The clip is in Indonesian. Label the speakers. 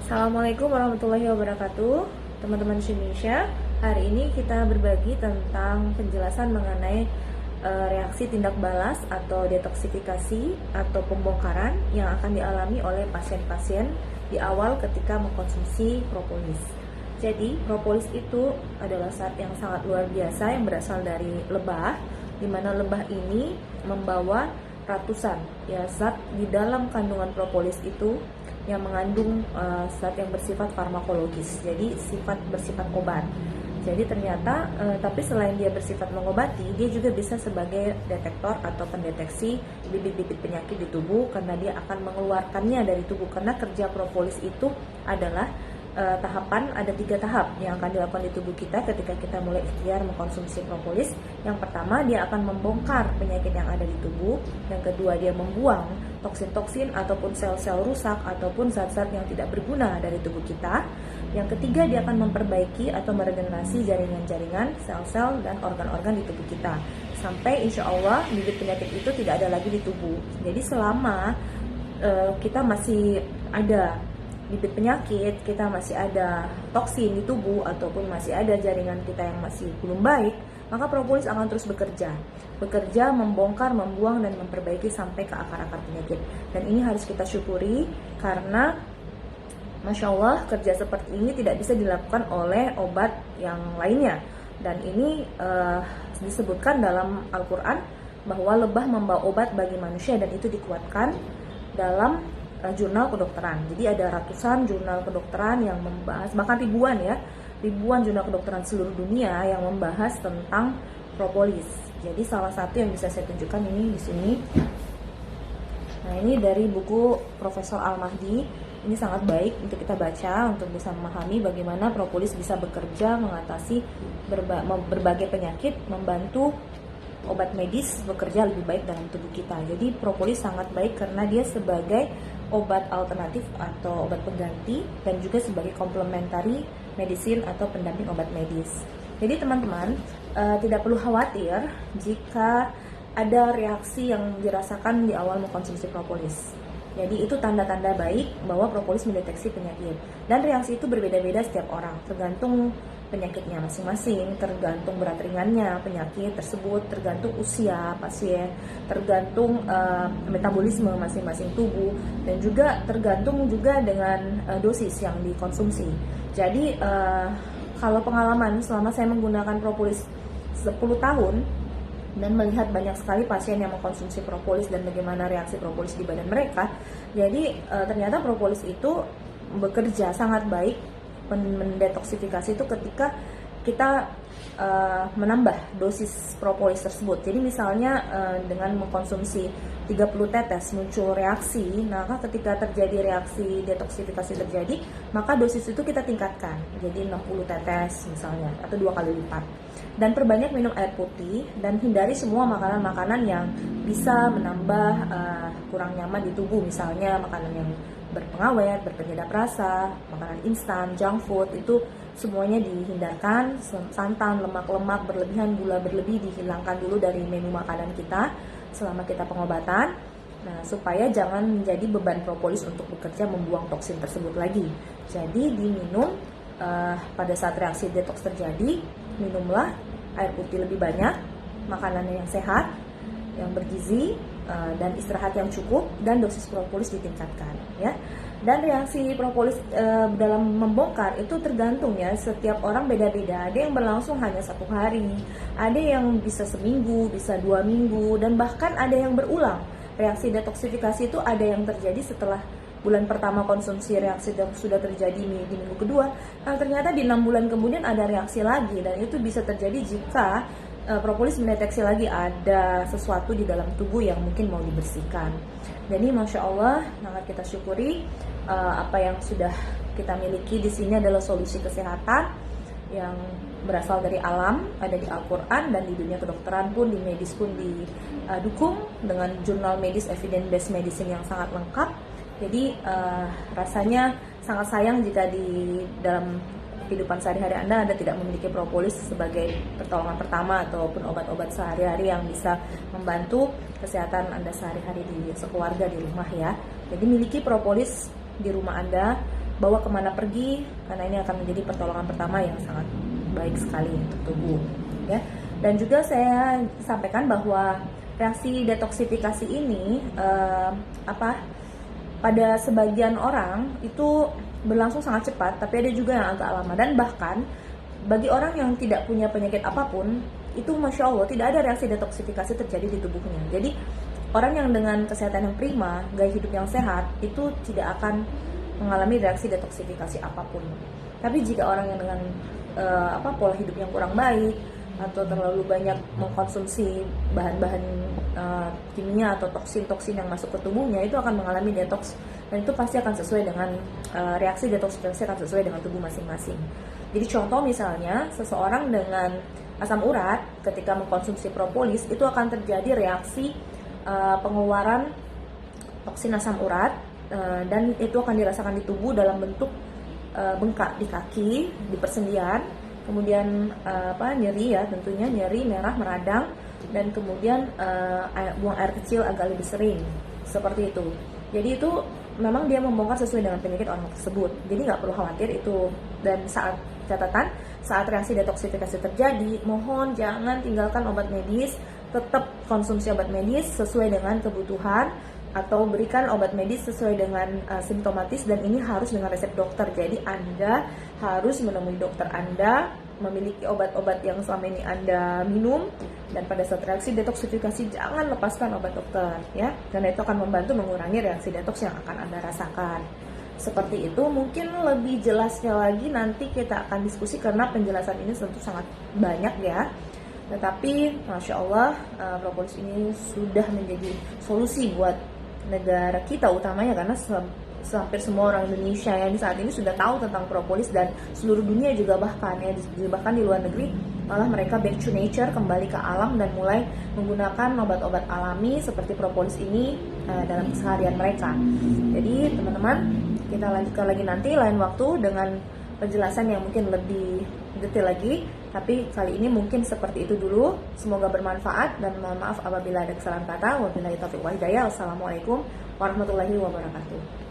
Speaker 1: Assalamualaikum warahmatullahi wabarakatuh, teman-teman Indonesia. Hari ini kita berbagi tentang penjelasan mengenai reaksi tindak balas atau detoksifikasi atau pembongkaran yang akan dialami oleh pasien-pasien di awal ketika mengkonsumsi propolis. Jadi, propolis itu adalah zat yang sangat luar biasa yang berasal dari lebah, di mana lebah ini membawa ratusan zat di dalam kandungan propolis itu yang mengandung zat yang bersifat farmakologis, jadi bersifat obat. Jadi ternyata tapi selain dia bersifat mengobati, dia juga bisa sebagai detektor atau pendeteksi bibit-bibit penyakit di tubuh, karena dia akan mengeluarkannya dari tubuh. Karena kerja propolis itu adalah ada 3 tahap yang akan dilakukan di tubuh kita ketika kita mulai ikhtiar mengkonsumsi propolis. Yang pertama, dia akan membongkar penyakit yang ada di tubuh. Yang kedua, dia membuang toksin-toksin ataupun sel-sel rusak ataupun zat-zat yang tidak berguna dari tubuh kita. Yang ketiga, dia akan memperbaiki atau meregenerasi jaringan-jaringan, sel-sel, dan organ-organ di tubuh kita, sampai insya Allah bibit penyakit itu tidak ada lagi di tubuh. Jadi selama kita masih ada bibit penyakit, kita masih ada toksin di tubuh, ataupun masih ada jaringan kita yang masih belum baik, maka propolis akan terus bekerja, membongkar, membuang, dan memperbaiki sampai ke akar-akar penyakit. Dan ini harus kita syukuri, karena Masya Allah kerja seperti ini tidak bisa dilakukan oleh obat yang lainnya. Dan ini disebutkan dalam Al-Quran bahwa lebah membawa obat bagi manusia, dan itu dikuatkan dalam jurnal kedokteran. Jadi ada ratusan jurnal kedokteran yang membahas, bahkan ribuan jurnal kedokteran seluruh dunia yang membahas tentang propolis. Jadi salah satu yang bisa saya tunjukkan ini di sini. Nah, ini dari buku Profesor Al-Mahdi. Ini sangat baik untuk kita baca untuk bisa memahami bagaimana propolis bisa bekerja mengatasi berbagai penyakit, membantu obat medis bekerja lebih baik dalam tubuh kita. Jadi propolis sangat baik karena dia sebagai obat alternatif atau obat pengganti, dan juga sebagai complementary medicine atau pendamping obat medis. Jadi teman-teman tidak perlu khawatir jika ada reaksi yang dirasakan di awal mengkonsumsi propolis. Jadi itu tanda-tanda baik bahwa propolis mendeteksi penyakit. Dan reaksi itu berbeda-beda setiap orang, tergantung penyakitnya masing-masing, tergantung berat ringannya penyakit tersebut, tergantung usia pasien, tergantung metabolisme masing-masing tubuh, dan juga tergantung juga dengan dosis yang dikonsumsi. Jadi kalau pengalaman selama saya menggunakan propolis 10 tahun dan melihat banyak sekali pasien yang mengkonsumsi propolis dan bagaimana reaksi propolis di badan mereka, jadi ternyata propolis itu bekerja sangat baik mendetoksifikasi itu ketika kita menambah dosis propolis tersebut. Jadi misalnya dengan mengkonsumsi 30 tetes muncul reaksi, maka ketika terjadi reaksi detoksifikasi terjadi, maka dosis itu kita tingkatkan jadi 60 tetes misalnya, atau 2 kali lipat. Dan perbanyak minum air putih, dan hindari semua makanan-makanan yang bisa menambah kurang nyaman di tubuh, misalnya makanan yang berpengawet, berpenyedap rasa, makanan instan, junk food, itu semuanya dihindarkan. Santan, lemak-lemak berlebihan, gula berlebih dihilangkan dulu dari menu makanan kita selama kita pengobatan. Nah, supaya jangan menjadi beban propolis untuk bekerja membuang toksin tersebut lagi. Jadi diminum pada saat reaksi detox terjadi, minumlah air putih lebih banyak, makanan yang sehat, yang bergizi, dan istirahat yang cukup, dan dosis propolis ditingkatkan ya. Dan reaksi propolis dalam membongkar itu tergantung ya, setiap orang beda-beda. Ada yang berlangsung hanya 1 hari, ada yang bisa seminggu, bisa 2 minggu, dan bahkan ada yang berulang. Reaksi detoksifikasi itu ada yang terjadi setelah bulan pertama konsumsi, reaksi sudah terjadi di minggu kedua. Nah, ternyata di 6 bulan kemudian ada reaksi lagi, dan itu bisa terjadi jika propolis mendeteksi lagi ada sesuatu di dalam tubuh yang mungkin mau dibersihkan. Jadi Masya Allah, sangat kita syukuri apa yang sudah kita miliki di sini adalah solusi kesehatan yang berasal dari alam, ada di Al-Quran, dan di dunia kedokteran pun, di medis pun didukung dengan jurnal medis evidence-based medicine yang sangat lengkap. Jadi rasanya sangat sayang jika di dalam kehidupan sehari-hari Anda tidak memiliki propolis sebagai pertolongan pertama ataupun obat-obat sehari-hari yang bisa membantu kesehatan Anda sehari-hari di sekeluarga di rumah ya. Jadi miliki propolis di rumah Anda, bawa kemana pergi, karena ini akan menjadi pertolongan pertama yang sangat baik sekali untuk tubuh ya. Dan juga saya sampaikan bahwa reaksi detoksifikasi ini pada sebagian orang itu berlangsung sangat cepat, tapi ada juga yang agak lama. Dan bahkan bagi orang yang tidak punya penyakit apapun, itu Masya Allah tidak ada reaksi detoksifikasi terjadi di tubuhnya. Jadi orang yang dengan kesehatan yang prima, gaya hidup yang sehat, itu tidak akan mengalami reaksi detoksifikasi apapun. Tapi jika orang yang dengan pola hidup yang kurang baik, atau terlalu banyak mengkonsumsi bahan-bahan kimia atau toksin-toksin yang masuk ke tubuhnya, itu akan mengalami detoks, dan itu pasti akan sesuai dengan reaksi detoksifikasi akan sesuai dengan tubuh masing-masing. Jadi contoh misalnya seseorang dengan asam urat ketika mengkonsumsi propolis, itu akan terjadi reaksi pengeluaran toksin asam urat, dan itu akan dirasakan di tubuh dalam bentuk bengkak di kaki, di persendian, kemudian nyeri ya, tentunya nyeri, merah, meradang, dan kemudian buang air kecil agak lebih sering, seperti itu. Jadi itu memang dia membongkar sesuai dengan penyakit orang tersebut, jadi nggak perlu khawatir itu. Dan saat reaksi detoksifikasi terjadi, mohon jangan tinggalkan obat medis, tetap konsumsi obat medis sesuai dengan kebutuhan, atau berikan obat medis sesuai dengan simptomatis, dan ini harus dengan resep dokter. Jadi Anda harus menemui dokter Anda, memiliki obat-obat yang selama ini Anda minum, dan pada saat reaksi detoksifikasi jangan lepaskan obat dokter ya, karena itu akan membantu mengurangi reaksi detoks yang akan Anda rasakan. Seperti itu. Mungkin lebih jelasnya lagi nanti kita akan diskusi, karena penjelasan ini tentu sangat banyak ya. Tetapi Masya Allah, propolis ini sudah menjadi solusi buat negara kita utamanya, karena hampir semua orang Indonesia yang saat ini sudah tahu tentang propolis, dan seluruh dunia juga bahkan di luar negeri malah mereka back to nature, kembali ke alam, dan mulai menggunakan obat-obat alami seperti propolis ini dalam keseharian mereka. Jadi teman-teman, kita lanjutkan lagi nanti lain waktu dengan penjelasan yang mungkin lebih detail lagi. Tapi kali ini mungkin seperti itu dulu. Semoga bermanfaat, dan mohon maaf apabila ada kesalahan kata. Wabillahi taufiq wal hidayah. Wassalamualaikum warahmatullahi wabarakatuh.